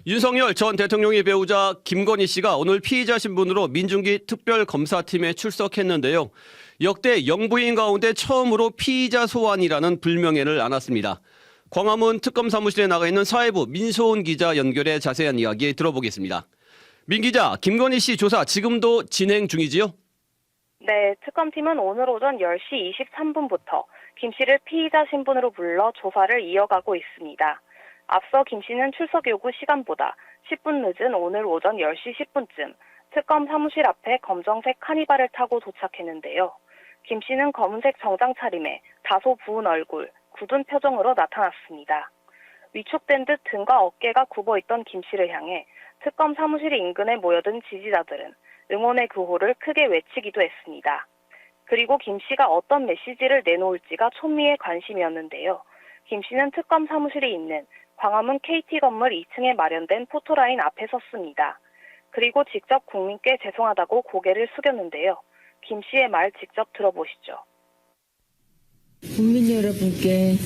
윤석열 전 대통령의 배우자 김건희 씨가 오늘 피의자 신분으로 민중기 특별검사팀에 출석했는데요. 역대 영부인 가운데 처음으로 피의자 소환이라는 불명예를 안았습니다. 광화문 특검 사무실에 나가 있는 사회부 민소은 기자 연결해 자세한 이야기 들어보겠습니다. 민 기자, 김건희 씨 조사 지금도 진행 중이지요? 네, 특검팀은 오늘 오전 10시 23분부터 김 씨를 피의자 신분으로 불러 조사를 이어가고 있습니다. 앞서 김 씨는 출석 요구 시간보다 10분 늦은 오늘 오전 10시 10분쯤 특검 사무실 앞에 검정색 카니발을 타고 도착했는데요. 김 씨는 검은색 정장 차림에 다소 부은 얼굴, 굳은 표정으로 나타났습니다. 위축된 듯 등과 어깨가 굽어있던 김 씨를 향해 특검 사무실 인근에 모여든 지지자들은 응원의 구호를 크게 외치기도 했습니다. 그리고 김 씨가 어떤 메시지를 내놓을지가 촌미의 관심이었는데요. 김 씨는 특검 사무실이 있는 광화문 KT 건물 2층에 마련된 포토라인 앞에 섰습니다. 그리고 직접 국민께 죄송하다고 고개를 숙였는데요. 김 씨의 말 직접 들어보시죠. 국민 여러분께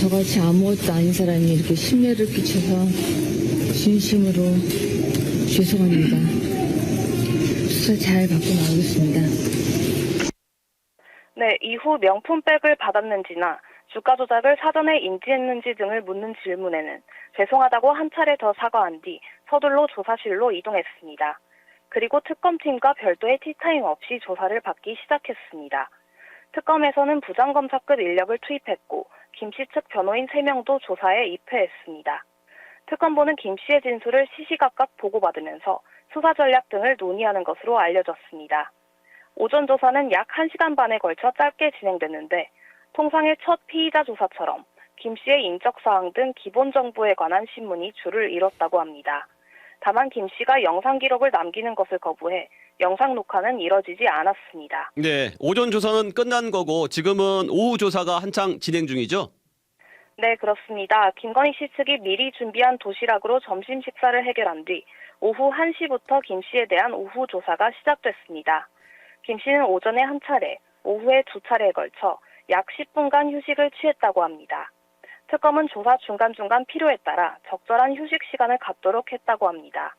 저같이 아무것도 아닌 사람이 이렇게 심려를 끼쳐서 진심으로 죄송합니다. 수사 잘 받고 나오겠습니다. 네, 이후 명품백을 받았는지나 주가 조작을 사전에 인지했는지 등을 묻는 질문에는 죄송하다고 한 차례 더 사과한 뒤 서둘러 조사실로 이동했습니다. 그리고 특검팀과 별도의 티타임 없이 조사를 받기 시작했습니다. 특검에서는 부장검사급 인력을 투입했고 김 씨 측 변호인 3명도 조사에 입회했습니다. 특검보는 김 씨의 진술을 시시각각 보고받으면서 수사 전략 등을 논의하는 것으로 알려졌습니다. 오전 조사는 약 1시간 반에 걸쳐 짧게 진행됐는데 통상의 첫 피의자 조사처럼 김 씨의 인적사항 등 기본 정보에 관한 신문이 줄을 이뤘다고 합니다. 다만 김 씨가 영상 기록을 남기는 것을 거부해 영상 녹화는 이뤄지지 않았습니다. 네, 오전 조사는 끝난 거고 지금은 오후 조사가 한창 진행 중이죠? 네, 그렇습니다. 김건희 씨 측이 미리 준비한 도시락으로 점심 식사를 해결한 뒤 오후 1시부터 김 씨에 대한 오후 조사가 시작됐습니다. 김 씨는 오전에 한 차례, 오후에 2차례에 걸쳐 약 10분간 휴식을 취했다고 합니다. 특검은 조사 중간중간 필요에 따라 적절한 휴식 시간을 갖도록 했다고 합니다.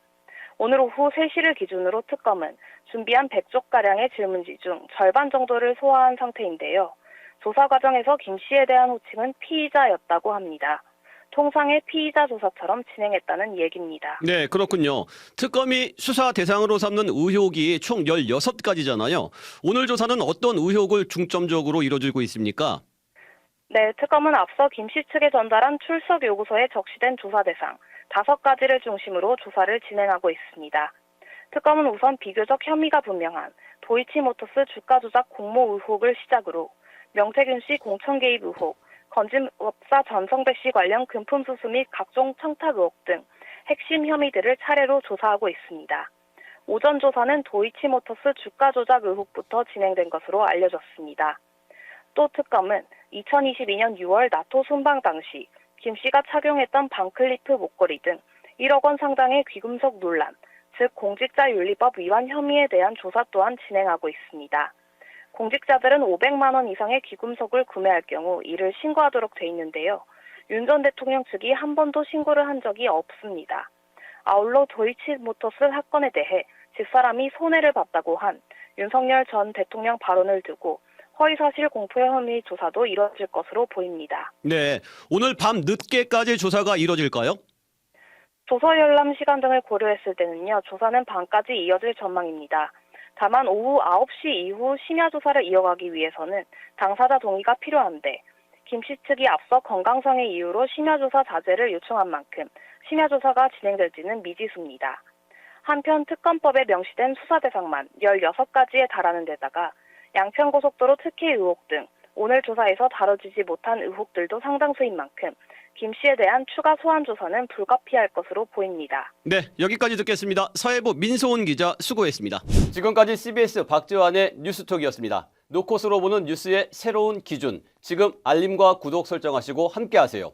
오늘 오후 3시를 기준으로 특검은 준비한 100쪽가량의 질문지 중 절반 정도를 소화한 상태인데요. 조사 과정에서 김 씨에 대한 호칭은 피의자였다고 합니다. 통상의 피의자 조사처럼 진행했다는 얘기입니다. 네, 그렇군요. 특검이 수사 대상으로 삼는 의혹이 총 16가지잖아요. 오늘 조사는 어떤 의혹을 중점적으로 이뤄지고 있습니까? 네, 특검은 앞서 김 씨 측에 전달한 출석 요구서에 적시된 조사 대상 5가지를 중심으로 조사를 진행하고 있습니다. 특검은 우선 비교적 혐의가 분명한 도이치모터스 주가 조작 공모 의혹을 시작으로 명태균 씨 공천 개입 의혹, 건진업사 전성배 씨 관련 금품 수수 및 각종 청탁 의혹 등 핵심 혐의들을 차례로 조사하고 있습니다. 오전 조사는 도이치모터스 주가 조작 의혹부터 진행된 것으로 알려졌습니다. 또 특검은 2022년 6월 나토 순방 당시 김 씨가 착용했던 반클리프 목걸이 등 1억 원 상당의 귀금속 논란, 즉 공직자윤리법 위반 혐의에 대한 조사 또한 진행하고 있습니다. 공직자들은 500만 원 이상의 귀금속을 구매할 경우 이를 신고하도록 돼 있는데요. 윤 전 대통령 측이 한 번도 신고를 한 적이 없습니다. 아울러 도이치모터스 사건에 대해 집사람이 손해를 봤다고 한 윤석열 전 대통령 발언을 두고 허위사실 공표 혐의 조사도 이뤄질 것으로 보입니다. 네, 오늘 밤 늦게까지 조사가 이뤄질까요? 조서 열람 시간 등을 고려했을 때는요, 조사는 밤까지 이어질 전망입니다. 다만 오후 9시 이후 심야 조사를 이어가기 위해서는 당사자 동의가 필요한데 김 씨 측이 앞서 건강상의 이유로 심야 조사 자제를 요청한 만큼 심야 조사가 진행될지는 미지수입니다. 한편 특검법에 명시된 수사 대상만 16가지에 달하는 데다가 양평고속도로 특혜 의혹 등 오늘 조사에서 다뤄지지 못한 의혹들도 상당수인 만큼 김 씨에 대한 추가 소환 조사는 불가피할 것으로 보입니다. 네, 여기까지 듣겠습니다. 사회부 민소은 기자 수고했습니다. 지금까지 CBS 박지환의 뉴스톡이었습니다. 노컷으로 보는 뉴스의 새로운 기준, 지금 알림과 구독 설정하시고 함께하세요.